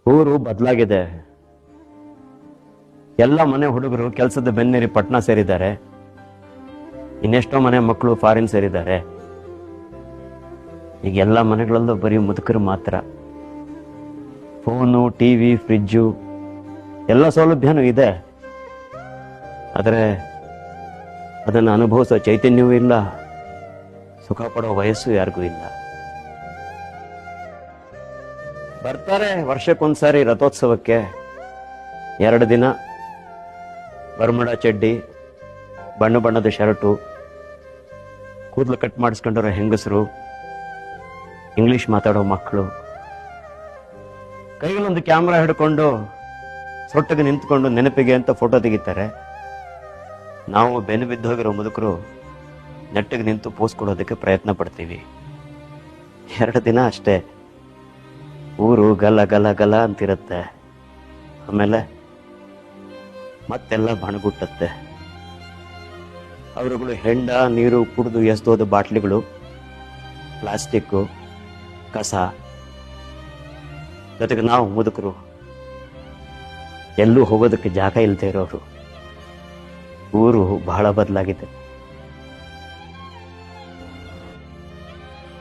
ಊರು ಬದಲಾಗಿದೆ. ಎಲ್ಲ ಮನೆ ಹುಡುಗರು ಕೆಲಸದ ಬೆನ್ನೇರಿ ಪಟ್ನಾ ಸೇರಿದ್ದಾರೆ. ಇನ್ನೆಷ್ಟೋ ಮನೆ ಮಕ್ಕಳು ಫಾರಿನ್ ಸೇರಿದ್ದಾರೆ. ಈಗ ಎಲ್ಲ ಮನೆಗಳಲ್ಲೂ ಬರೀ ಮುದುಕರು ಮಾತ್ರ. ಫೋನು, ಟಿವಿ, ಫ್ರಿಜ್ಜು ಎಲ್ಲ ಸೌಲಭ್ಯನೂ ಇದೆ. ಆದರೆ ಅದನ್ನು ಅನುಭವಿಸೋ ಚೈತನ್ಯವೂ ಇಲ್ಲ, ಸುಖ ಪಡೋ ವಯಸ್ಸು ಯಾರಿಗೂ ಇಲ್ಲ. ಬರ್ತಾರೆ ವರ್ಷಕ್ಕೊಂದ್ಸಾರಿ ರಥೋತ್ಸವಕ್ಕೆ, 2 ದಿನ ಬರ್ಮುಡ ಚಡ್ಡಿ, ಬಣ್ಣ ಬಣ್ಣದ ಶರ್ಟು, ಕೂದಲು ಕಟ್ ಮಾಡಿಸ್ಕೊಂಡಿರೋ ಹೆಂಗಸರು, ಇಂಗ್ಲಿಷ್ ಮಾತಾಡೋ ಮಕ್ಕಳು, ಕೈಗಳೊಂದು ಕ್ಯಾಮ್ರಾ ಹಿಡ್ಕೊಂಡು ಸೊಟ್ಟಿಗೆ ನಿಂತ್ಕೊಂಡು ನೆನಪಿಗೆ ಅಂತ ಫೋಟೋ ತೆಗಿತಾರೆ. ನಾವು ಬೆನ್ನು ಬಿದ್ದು ಹೋಗಿರೋ ಮುದುಕರು ನೆಟ್ಟಿಗೆ ನಿಂತು ಪೋಸ್ ಕೊಡೋದಕ್ಕೆ ಪ್ರಯತ್ನ ಪಡ್ತೀವಿ. 2 ದಿನ ಅಷ್ಟೇ. ಊರು ಗಲ ಗಲ ಗಲ ಅಂತಿರುತ್ತೆ. ಆಮೇಲೆ ಮತ್ತೆಲ್ಲ ಬಣಗುಟ್ಟತ್ತೆ. ಅವರುಗಳು ಹೆಂಡ ನೀರು ಕುಡಿದು ಎಸ್ದೋದ ಬಾಟ್ಲಿಗಳು, ಪ್ಲಾಸ್ಟಿಕ್ಕು, ಕಸ, ಜೊತೆಗೆ ನಾವು ಮುದುಕರು ಎಲ್ಲೂ ಹೋಗೋದಕ್ಕೆ ಜಾಗ ಇಲ್ಲದೆ ಇರೋರು. ಊರು ಬಹಳ ಬದಲಾಗಿದೆ.